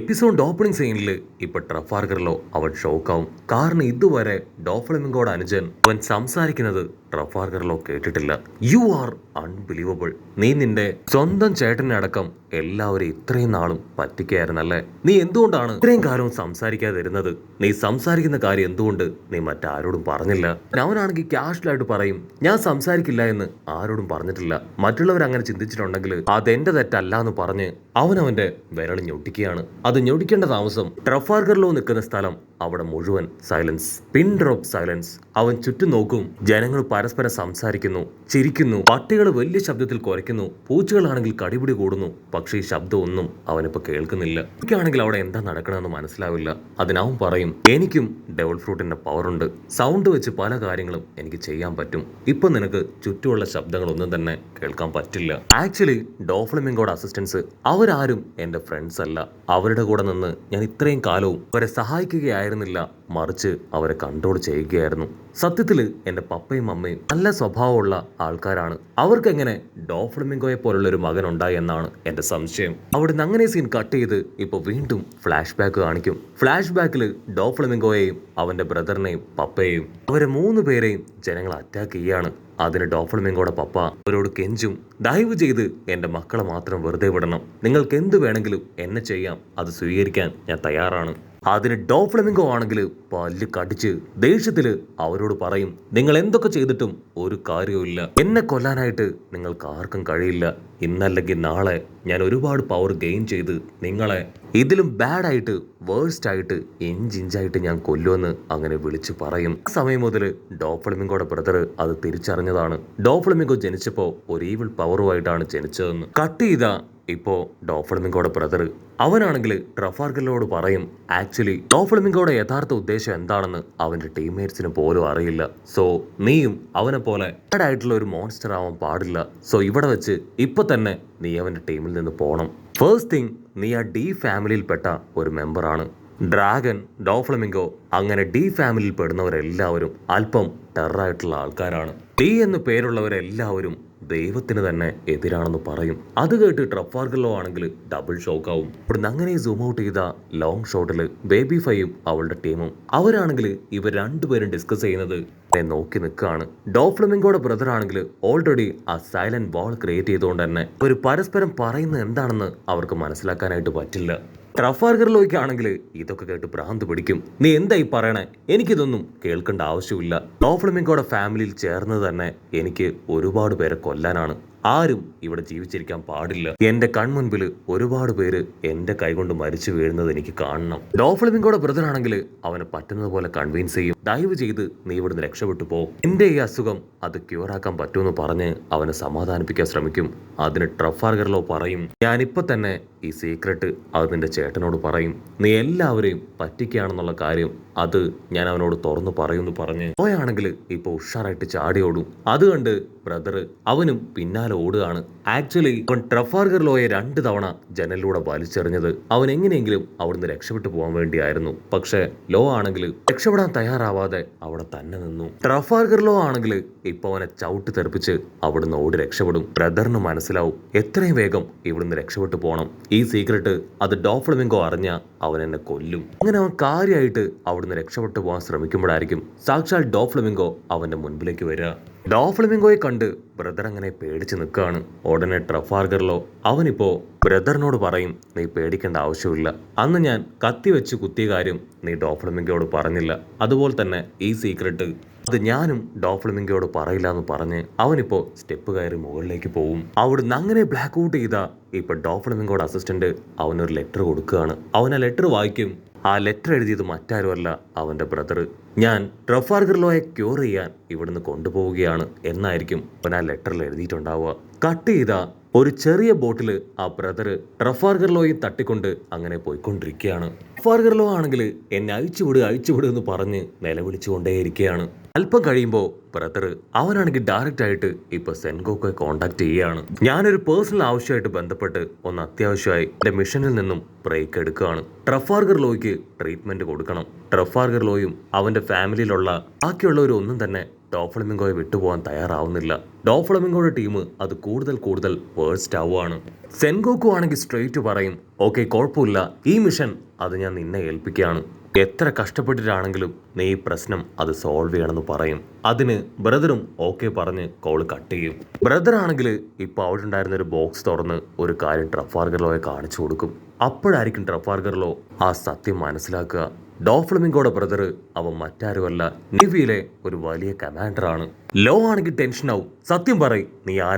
Episode opening സീനിൽ ഇപ്പൊ ട്രഫാർഗറിലോ അവൻ ഷോക്കാവും. കാരണം ഇതുവരെ ഡോഫ്ലമിംഗോയുടെ അനുജൻ അവൻ സംസാരിക്കുന്നത് ട്രഫാർഗറിലോ കേട്ടിട്ടില്ല. You are unbelievable. നീ നിന്റെ സ്വന്തം ചേട്ടനെ അടക്കം എല്ലാവരും ഇത്രയും നാളും പറ്റിക്കായിരുന്നല്ലേ? നീ എന്തുകൊണ്ടാണ് ഇത്രയും കാലവും സംസാരിക്കാതിരുന്നത്? നീ സംസാരിക്കുന്ന കാര്യം എന്തുകൊണ്ട് നീ മറ്റാരോടും പറഞ്ഞില്ല? അവനാണെങ്കിൽ ക്യാഷ്വലായിട്ട് പറയും, ഞാൻ സംസാരിക്കില്ല എന്ന് ആരോടും പറഞ്ഞിട്ടില്ല. മറ്റുള്ളവർ അങ്ങനെ ചിന്തിച്ചിട്ടുണ്ടെങ്കിൽ അതെന്റെ തെറ്റല്ല എന്ന് പറഞ്ഞ് അവനവന്റെ വിരൽ ഞൊട്ടിക്കുകയാണ്. അത് ഞൊടിക്കേണ്ട താമസം ട്രഫാർഗറിലോ നിൽക്കുന്ന സ്ഥലം അവിടെ മുഴുവൻ സൈലൻസ്, പിൻ ഡ്രോപ്പ് സൈലൻസ്. അവൻ ചുറ്റും നോക്കും. ജനങ്ങൾ പരസ്പരം സംസാരിക്കുന്നു, ചിരിക്കുന്നു, പട്ടികൾ വലിയ ശബ്ദത്തിൽ കുരയ്ക്കുന്നു, പൂച്ചകളാണെങ്കിൽ കടിപിടി കൂടുന്നു. പക്ഷേ ഈ ശബ്ദമൊന്നും അവനിപ്പോ കേൾക്കുന്നില്ല. എനിക്കാണെങ്കിൽ അവിടെ എന്താ നടക്കണമെന്ന് മനസ്സിലാവില്ല. അതിനവൻ പറയും, എനിക്കും ഡെവൽ ഫ്രൂട്ടിന്റെ പവറുണ്ട്. സൗണ്ട് വെച്ച് പല കാര്യങ്ങളും എനിക്ക് ചെയ്യാൻ പറ്റും. ഇപ്പൊ നിനക്ക് ചുറ്റുമുള്ള ശബ്ദങ്ങളൊന്നും തന്നെ കേൾക്കാൻ പറ്റില്ല. ആക്ച്വലി ഡോഫ്ലമിംഗോയുടെ അസിസ്റ്റൻസ് അവരാരും എന്റെ ഫ്രണ്ട്സ് അല്ല. അവരുടെ കൂടെ നിന്ന് ഞാൻ ഇത്രയും കാലവും അവരെ സഹായിക്കുകയായിരുന്നില്ല, മറിച്ച് അവരെ കൺട്രോൾ ചെയ്യുകയായിരുന്നു. സത്യത്തില് എന്റെ പപ്പയും അമ്മയും നല്ല സ്വഭാവമുള്ള ആൾക്കാരാണ്. അവർക്കെങ്ങനെ ഡോഫ്ലമിംഗോയെ പോലുള്ള ഒരു മകൻ ഉണ്ടായി എന്നാണ് എന്റെ സംശയം. അവിടുന്ന് അങ്ങനെ സീൻ കട്ട് ചെയ്ത് ഇപ്പൊ വീണ്ടും ഫ്ലാഷ് ബാക്ക് കാണിക്കും. ഫ്ലാഷ് ബാക്കിൽ ഡോഫ്ലമിംഗോയെയും അവന്റെ ബ്രദറിനെയും പപ്പയെയും അവരെ 3 പേരെയും ജനങ്ങൾ അറ്റാക്ക് ചെയ്യാണ്. അതിന് ഡോഫ്ലമിംഗോയുടെ പപ്പ അവരോട് കെഞ്ചും, ദയവ് ചെയ്ത് എന്റെ മക്കളെ മാത്രം വെറുതെ വിടണം. നിങ്ങൾക്ക് എന്ത് വേണമെങ്കിലും എന്നെ ചെയ്യാം, അത് സ്വീകരിക്കാൻ ഞാൻ തയ്യാറാണ്. അതിന് ഡോഫ്ലമിംഗോ ആണെങ്കിൽ പല്ല് കടിച്ച് ദേഷ്യത്തില് അവരോട് പറയും, നിങ്ങൾ എന്തൊക്കെ ചെയ്തിട്ടും ഒരു കാര്യവുമില്ല. എന്നെ കൊല്ലാനായിട്ട് നിങ്ങൾക്ക് ആർക്കും കഴിയില്ല. ഇന്നല്ലെങ്കിൽ നാളെ ഞാൻ ഒരുപാട് പവർ ഗെയിൻ ചെയ്ത് നിങ്ങളെ ഇതിലും ബാഡായിട്ട് വേഴ്സ്റ്റ് ആയിട്ട് ഇഞ്ചിഞ്ചായിട്ട് ഞാൻ കൊല്ലുമെന്ന് അങ്ങനെ വിളിച്ചു പറയും. ആ സമയം മുതൽ ഡോഫ്ലമിംഗോയുടെ ബ്രദർ അത് തിരിച്ചറിഞ്ഞതാണ്. ഡോഫ്ലമിംഗോ ജനിച്ചപ്പോ ഒരു ഈവിൾ പവറുമായിട്ടാണ് ജനിച്ചതെന്ന്. കട്ട് ചെയ്ത ഇപ്പോ ഡോഫ്ലമിംഗോയുടെ ബ്രദർ അവനാണെങ്കിൽ ട്രഫാർഗറിലോട് പറയും, ആക്ച്വലി ഡോഫ്ലമിംഗോയുടെ യഥാർത്ഥ ഉദ്ദേശം എന്താണെന്ന് അവന്റെ ടീംമേറ്റ്സിന് പോലും അറിയില്ല. സോ നീയും അവനെ പോലെ ആയിട്ടുള്ള ഒരു മോൺസ്റ്റർ ആവാൻ പാടില്ല. സോ ഇവിടെ വെച്ച് ഇപ്പൊ തന്നെ നീ അവന്റെ ടീമിൽ നിന്ന് പോണം. ഫസ്റ്റ് തിങ്, നീ ആ ഡി ഫാമിലിയിൽപ്പെട്ട ഒരു മെമ്പറാണ്. ഡ്രാഗൺ, ഡോഫ്ലമിംഗോ, അങ്ങനെ ഡി ഫാമിലിയിൽ പെടുന്നവരെല്ലാവരും അല്പം ടെററായിട്ടുള്ള ആൾക്കാരാണ്. ഡി എന്ന് പേരുള്ളവരെല്ലാവരും ദൈവത്തിന് തന്നെ എതിരാണെന്ന് പറയും. അത് കേട്ട് ട്രഫാർഗറിലോ ആണെങ്കിൽ ഡബിൾ ഷോക്കാവും. ഇവിടുന്ന് അങ്ങനെ സൂം ഔട്ട് ചെയ്ത ലോങ് ഷോട്ടില് ബേബി ഫൈയും അവളുടെ ടീമും അവരാണെങ്കിൽ ഇവർ രണ്ടുപേരും ഡിസ്കസ് ചെയ്യുന്നത് നോക്കി നിൽക്കുകയാണ്. ഡോഫ്ലമിംഗോയുടെ ബ്രദർ ആണെങ്കിൽ ഓൾറെഡി ആ സൈലന്റ് വാൾ ക്രിയേറ്റ് ചെയ്തുകൊണ്ട് തന്നെ ഒരു പരസ്പരം പറയുന്നത് എന്താണെന്ന് അവർക്ക് മനസ്സിലാക്കാനായിട്ട് പറ്റില്ല. ട്രഫാർഗറിലോയ്ക്കാണെങ്കിൽ ഇതൊക്കെ കേട്ട് ഭ്രാന്ത് പിടിക്കും. നീ എന്തായി പറയണേ? എനിക്കിതൊന്നും കേൾക്കേണ്ട ആവശ്യമില്ല. ഡോഫ്ലമിംഗോയുടെ ഫാമിലിയിൽ ചേർന്നത് തന്നെ എനിക്ക് ഒരുപാട് പേരെ കൊല്ലാനാണ്. ആരും ഇവിടെ ജീവിച്ചിരിക്കാൻ പാടില്ല. എന്റെ കൺമുൻപിൽ ഒരുപാട് പേര് എന്റെ കൈകൊണ്ട് മരിച്ചു വീഴുന്നത് എനിക്ക് കാണണം. ഡോഫ്ലമിംഗോയുടെ ബ്രദർ ആണെങ്കിൽ അവനെ പറ്റുന്നത് പോലെ കൺവിൻസ് ചെയ്യും, ദയവ് ചെയ്ത് നീ ഇവിടുന്ന് രക്ഷപ്പെട്ടു പോ. എന്റെ ഈ അസുഖം അത് ക്യൂറാക്കാൻ പറ്റുമെന്ന് പറഞ്ഞ് അവനെ സമാധാനിപ്പിക്കാൻ ശ്രമിക്കും. അതിന് ട്രഫാർഗറിലോ പറയും, ഞാനിപ്പോ തന്നെ ഈ സീക്രട്ട് അത് നിന്റെ ചേട്ടനോട് പറയും. നീ എല്ലാവരെയും പറ്റിക്കുകയാണെന്നുള്ള കാര്യം അത് ഞാൻ അവനോട് തുറന്നു പറയുമെന്ന് പറഞ്ഞ് പോയാണെങ്കിൽ ഇപ്പൊ ഉഷാറായിട്ട് ചാടിയോടും. അത് കണ്ട് ബ്രദർ അവനും പിന്നാലെ ഓടുകയാണ്. ആക്ച്വലി അവൻ ട്രഫാർഗറിലോയെ 2 തവണ ജനലിലൂടെ വലിച്ചെറിഞ്ഞത് അവൻ എങ്ങനെയെങ്കിലും അവിടുന്ന് രക്ഷപ്പെട്ടു പോകാൻ വേണ്ടിയായിരുന്നു. പക്ഷെ ലോ ആണെങ്കിൽ രക്ഷപ്പെടാൻ തയ്യാറാവാതെ അവിടെ തന്നെ നിന്നു. ട്രഫാർഗറിലോ ആണെങ്കിൽ ഇപ്പൊ അവനെ ചവിട്ടി തെറിപ്പിച്ച് അവിടുന്ന് ഓടി രക്ഷപ്പെടും. ബ്രദറിന് മനസ്സിലാവും എത്രയും വേഗം ഇവിടുന്ന് രക്ഷപ്പെട്ടു പോകണം. ഈ സീക്രട്ട് അത് ഡോഫ്ലമിംഗോ അറിഞ്ഞ അവൻ എന്നെ കൊല്ലും. അങ്ങനെ അവൻ കാര്യമായിട്ട് അവിടുന്ന് രക്ഷപ്പെട്ടു പോകാൻ ശ്രമിക്കുമ്പോഴായിരിക്കും സാക്ഷാൽ ഡോഫ്ലമിംഗോ അവന്റെ മുൻപിലേക്ക് വരിക. ഡോഫ്ലമിംഗോയെ കണ്ട് ബ്രദർ അങ്ങനെ പേടിച്ച് നിൽക്കുകയാണ്. ഉടനെ ട്രഫാർഗറിലോ അവനിപ്പോ ബ്രദറിനോട് പറയും, നീ പേടിക്കേണ്ട ആവശ്യമില്ല. അന്ന് ഞാൻ കത്തി വെച്ച് കുത്തിയ കാര്യം നീ ഡോഫ്ലമിംഗോയോട് പറഞ്ഞില്ല. അതുപോലെ തന്നെ ഈ സീക്രട്ട് അത് ഞാനും ഡോഫ്ലമിംഗോയോട് പറയില്ല എന്ന് പറഞ്ഞ് അവനിപ്പോ സ്റ്റെപ്പ് കയറി മുകളിലേക്ക് പോവും. അവിടുന്ന് അങ്ങനെ ബ്ലാക്ക് ഔട്ട് ചെയ്ത ഇപ്പൊ ഡോഫ്ലമിംഗോയുടെ അസിസ്റ്റന്റ് അവനൊരു ലെറ്റർ കൊടുക്കുകയാണ്. അവൻ ആ ലെറ്റർ വായിക്കും. ആ ലെറ്റർ എഴുതിയത് മറ്റാരുമല്ല, അവന്റെ ബ്രദർ. ഞാൻ ട്രഫാർഗറിലോയെ ക്യൂർ ചെയ്യാൻ ഇവിടുന്ന് കൊണ്ടുപോവുകയാണ് എന്നായിരിക്കും അവൻ ആ ലെറ്ററിൽ എഴുതിയിട്ടുണ്ടാവുക. കട്ട് ചെയ്ത ഒരു ചെറിയ ബോട്ടിൽ ആ ബ്രദർ ട്രഫാർഗറിലോയും തട്ടിക്കൊണ്ട് അങ്ങനെ പോയിക്കൊണ്ടിരിക്കുകയാണ്. ട്രഫാർഗറിലോ ആണെങ്കിൽ എന്നെ അഴിച്ചുവിട് എന്ന് പറഞ്ഞ് നിലവിളിച്ചുകൊണ്ടേയിരിക്കുകയാണ്. അല്പം കഴിയുമ്പോൾ ബ്രദർ അവനാണെങ്കിൽ ഡയറക്റ്റ് ആയിട്ട് ഇപ്പൊ സെൻഗോക്കോയെ കോണ്ടാക്ട് ചെയ്യുകയാണ്. ഞാനൊരു പേഴ്സണൽ ആവശ്യമായിട്ട് ബന്ധപ്പെട്ട് ഒന്ന് അത്യാവശ്യമായി എന്റെ മിഷനിൽ നിന്നും ബ്രേക്ക് എടുക്കുകയാണ്. ട്രഫാർഗറിലോയ്ക്ക് ട്രീറ്റ്മെന്റ് കൊടുക്കണം. ട്രഫാർഗറിലോയും അവന്റെ ഫാമിലിയിലുള്ള ബാക്കിയുള്ളവരൊന്നും തന്നെ ഡോഫ്ലമിംഗോയെ വിട്ടുപോകാൻ തയ്യാറാവുന്നില്ല. ഡോഫ്ലമിംഗോയുടെ ടീം അത് കൂടുതൽ വേഴ്സ്റ്റ് ആവുകയാണ്. സെൻഗോക്കു ആണെങ്കിൽ സ്ട്രെയിറ്റ് പറയും, ഓക്കെ കുഴപ്പമില്ല, ഈ മിഷൻ അത് ഞാൻ നിന്നെ ഏൽപ്പിക്കുകയാണ്. എത്ര കഷ്ടപ്പെട്ടിട്ടാണെങ്കിലും നീ ഈ പ്രശ്നം അത് സോൾവ് ചെയ്യണമെന്ന് പറയും. അതിന് ബ്രദറും ഓക്കെ പറഞ്ഞ് കോൾ കട്ട് ചെയ്യും. ബ്രദർ ആണെങ്കിൽ ഇപ്പോൾ അവിടെ ഉണ്ടായിരുന്ന ഒരു ബോക്സ് തുറന്ന് ഒരു കാര്യം ട്രഫാൽഗർ ലോയെ കാണിച്ചു കൊടുക്കും. അപ്പോഴായിരിക്കും ട്രഫാൽഗർ ലോ ആ സത്യം മനസ്സിലാക്കുക. ഡോഫ്ലമിംഗോയുടെ ബ്രദർ അവൻ മറ്റാരുമല്ല, നേവിയിലെ ഒരു വലിയ കമാൻഡറാണ്. ലോ ആണെങ്കിൽ ടെൻഷനാവും. സത്യം പറയ്,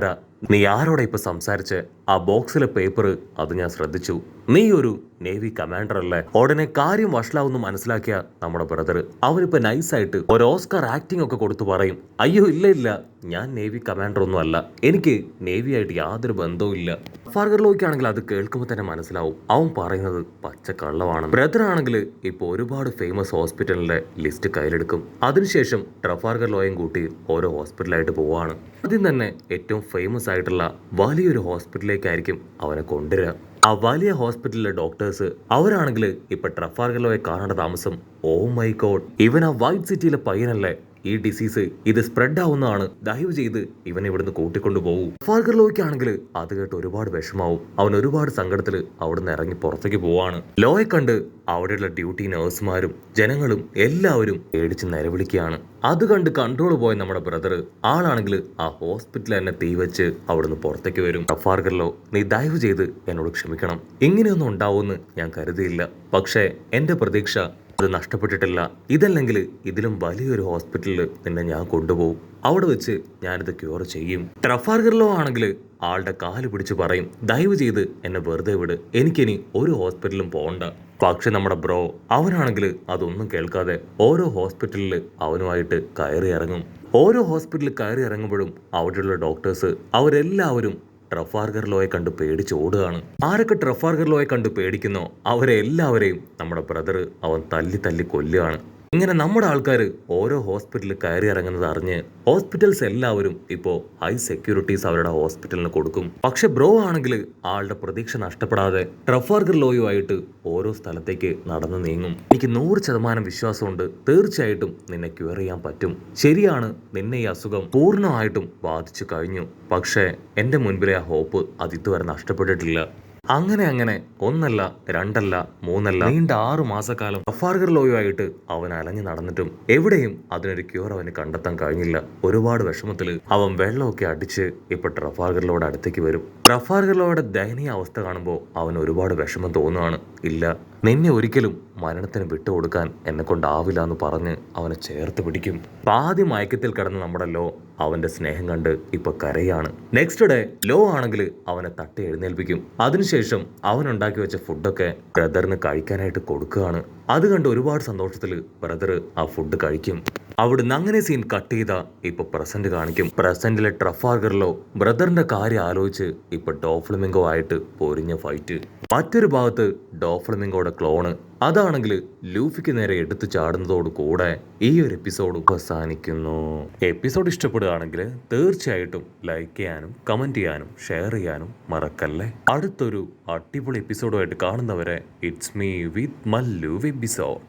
നീ ആരോടെ ഇപ്പൊ സംസാരിച്ച്? ആ ബോക്സിലെ പേപ്പർ അത് ഞാൻ ശ്രദ്ധിച്ചു. നീ ഒരു നേവി കമാൻഡർ അല്ലേ? ഉടനെ കാര്യം വഷളാവുന്നു മനസ്സിലാക്കിയ നമ്മുടെ ബ്രദർ അവനിപ്പോ നൈസായിട്ട് ഒരു ഓസ്കാർ ആക്ടിംഗ് ഒക്കെ കൊടുത്തു പറയും, അയ്യോ ഇല്ല, ഞാൻ നേവി കമാൻഡർ ഒന്നും അല്ല, എനിക്ക് നേവിയായിട്ട് യാതൊരു ബന്ധവും ഇല്ല. ട്രഫാൽഗർ ലോയ്ക്കാണെങ്കിൽ അത് കേൾക്കുമ്പോൾ തന്നെ മനസ്സിലാവും അവൻ പറയുന്നത് പച്ചക്കള്ളമാണ്. ബ്രദർ ആണെങ്കിൽ ഇപ്പോൾ ഒരുപാട് ഫേമസ് ഹോസ്പിറ്റലിന്റെ ലിസ്റ്റ് കയ്യിലെടുക്കും. അതിനുശേഷം ട്രഫാൽഗർ ലോയും കൂട്ടി ഓരോ ഹോസ്പിറ്റലായിട്ട് പോവാണ്. ആദ്യം തന്നെ ഏറ്റവും ഫേമസ് ആയിട്ടുള്ള വലിയൊരു ഹോസ്പിറ്റലിലേക്കായിരിക്കും അവനെ കൊണ്ടുവരിക. ആ വലിയ ഹോസ്പിറ്റലിലെ ഡോക്ടേഴ്സ് അവരാണെങ്കിൽ ഇപ്പൊ ട്രഫാൽഗർ ലോയെ കാണേണ്ട താമസം. ഓ മൈ ഗോഡ്, ഇവൻ ആ വൈറ്റ് സിറ്റിയിലെ പയ്യനല്ലേ? ഈ ഡിസീസ് ഇത് സ്പ്രെഡ് ആവുന്നതാണ്, ദയവ് ചെയ്ത് ഇവനെ ഇവിടുന്ന് കൂട്ടിക്കൊണ്ടു പോകും. ട്രഫാൽഗർ ലോയ്ക്കാണെങ്കിൽ അത് കേട്ട് ഒരുപാട് വിഷമാവും. അവൻ ഒരുപാട് സങ്കടത്തിൽ അവിടുന്ന് ഇറങ്ങി പുറത്തേക്ക് പോവാണ്. ലോയെ കണ്ട് അവിടെയുള്ള ഡ്യൂട്ടി നഴ്സുമാരും ജനങ്ങളും എല്ലാവരും പേടിച്ച് നിലവിളിക്കുകയാണ്. അത് കണ്ട് കൺട്രോൾ പോയ നമ്മുടെ ബ്രദർ ആളാണെങ്കിൽ ആ ഹോസ്പിറ്റലിൽ തന്നെ തീ വെച്ച് അവിടുന്ന് പുറത്തേക്ക് വരും. ട്രഫാൽഗർ ലോ, നീ ദയവ് ചെയ്ത് എന്നോട് ക്ഷമിക്കണം, ഇങ്ങനെയൊന്നും ഉണ്ടാവുമെന്ന് ഞാൻ കരുതിയില്ല. പക്ഷേ എന്റെ പ്രതീക്ഷ അത് നഷ്ടപ്പെട്ടിട്ടില്ല. ഇതല്ലെങ്കിൽ ഇതിലും വലിയൊരു ഹോസ്പിറ്റലിൽ നിന്നെ ഞാൻ കൊണ്ടുപോകും. അവിടെ വെച്ച് ഞാനിത് ക്യൂർ ചെയ്യും. ട്രഫാൽഗർ ലോ ആണെങ്കിൽ ആളുടെ കാല് പിടിച്ച് പറയും, ദയവ് ചെയ്ത് എന്നെ വെറുതെ വിട്, എനിക്കിനി ഒരു ഹോസ്പിറ്റലിലും പോകണ്ട. പക്ഷെ നമ്മുടെ ബ്രോ അവനാണെങ്കിൽ അതൊന്നും കേൾക്കാതെ ഓരോ ഹോസ്പിറ്റലിൽ അവനുമായിട്ട് കയറി ഇറങ്ങും. ഓരോ ഹോസ്പിറ്റലിൽ കയറി ഇറങ്ങുമ്പോഴും അവിടെയുള്ള ഡോക്ടേഴ്സ് അവരെല്ലാവരും ട്രഫാൽഗർ ലോയെ കണ്ട് പേടിച്ച് ഓടുകയാണ്. ആരൊക്കെ ട്രഫാൽഗർ ലോയെ കണ്ട് പേടിക്കുന്നോ അവരെ എല്ലാവരെയും നമ്മുടെ ബ്രദർ അവൻ തല്ലി കൊല്ലുകയാണ്. ഇങ്ങനെ നമ്മുടെ ആൾക്കാർ ഓരോ ഹോസ്പിറ്റലിൽ കയറി ഇറങ്ങുന്നത് അറിഞ്ഞ് ഹോസ്പിറ്റൽസ് എല്ലാവരും ഇപ്പോൾ ഹൈ സെക്യൂരിറ്റീസ് അവരുടെ ഹോസ്പിറ്റലിന് കൊടുക്കും. പക്ഷെ ബ്രോ ആണെങ്കിൽ ആളുടെ പ്രതീക്ഷ നഷ്ടപ്പെടാതെ ട്രഫാൽഗർ ലോയുമായിട്ട് ഓരോ സ്ഥലത്തേക്ക് നടന്നു നീങ്ങും. എനിക്ക് 100% വിശ്വാസമുണ്ട്, തീർച്ചയായിട്ടും നിന്നെ ക്യൂർ ചെയ്യാൻ പറ്റും. ശരിയാണ്, നിന്നെ ഈ അസുഖം പൂർണ്ണമായിട്ടും ബാധിച്ചു കഴിഞ്ഞു. പക്ഷേ എൻ്റെ മുൻപിലെ ആ ഹോപ്പ് അത് ഇതുവരെ നഷ്ടപ്പെട്ടിട്ടില്ല. അങ്ങനെ ഒന്നല്ല രണ്ടല്ല മൂന്നല്ല നീണ്ട 6 മാസക്കാലം ട്രഫാൽഗർ ലോയുമായിട്ട് അവൻ അലഞ്ഞു നടന്നിട്ടും എവിടെയും അതിനൊരു ക്യൂർ അവന് കണ്ടെത്താൻ കഴിഞ്ഞില്ല. ഒരുപാട് വിഷമത്തില് അവൻ വെള്ളമൊക്കെ അടിച്ച് ഇപ്പൊ ട്രഫാൽഗർ ലോയുടെ അടുത്തേക്ക് വരും. ട്രഫാൽഗർ ലോയുടെ ദയനീയ അവസ്ഥ കാണുമ്പോൾ അവന് ഒരുപാട് വിഷമം തോന്നുകയാണ്. ഇല്ല, നിന്നെ ഒരിക്കലും മരണത്തിന് വിട്ടുകൊടുക്കാൻ എന്നെ കൊണ്ടാവില്ല എന്ന് പറഞ്ഞ് അവനെ ചേർത്ത് പിടിക്കും. ആദ്യം മയക്കത്തിൽ കിടന്ന് നമ്മുടെ ലോ അവന്റെ സ്നേഹം കണ്ട് ഇപ്പൊ കരയാണ്. നെക്സ്റ്റ് ഡേ ലോ ആണെങ്കിൽ അവനെ തട്ടി എഴുന്നേൽപ്പിക്കും. അതിനുശേഷം അവൻ ഉണ്ടാക്കി വെച്ച ഫുഡൊക്കെ ബ്രദറിന് കഴിക്കാനായിട്ട് കൊടുക്കുകയാണ്. അത് കണ്ട് ഒരുപാട് സന്തോഷത്തിൽ ബ്രദർ ആ ഫുഡ് കഴിക്കും. അവിടുന്ന് അങ്ങനെ സീൻ കട്ട് ചെയ്ത ഇപ്പൊ പ്രസന്റ് കാണിക്കും. പ്രസന്റിലെ ട്രഫാൽഗർ ലോ ബ്രദറിന്റെ കാര്യം ആലോചിച്ച് ഇപ്പൊ ഡോഫ്ലമിംഗോ ആയിട്ട് പൊരിഞ്ഞ ഫൈറ്റ്. മറ്റൊരു ഭാഗത്ത് ഡോഫ്ലമിംഗോയുടെ ക്ലോണ് അതാണെങ്കിൽ ലൂഫിക്ക് നേരെ എടുത്തു ചാടുന്നതോട് കൂടെ ഈ ഒരു എപ്പിസോഡ് അവസാനിക്കുന്നു. എപ്പിസോഡ് ഇഷ്ടപ്പെടുകയാണെങ്കിൽ തീർച്ചയായിട്ടും ലൈക്ക് ചെയ്യാനും കമന്റ് ചെയ്യാനും ഷെയർ ചെയ്യാനും മറക്കല്ലേ. അടുത്തൊരു അടിപൊളി എപ്പിസോഡുമായിട്ട് കാണുന്നവരെ it's me with Mallu episode.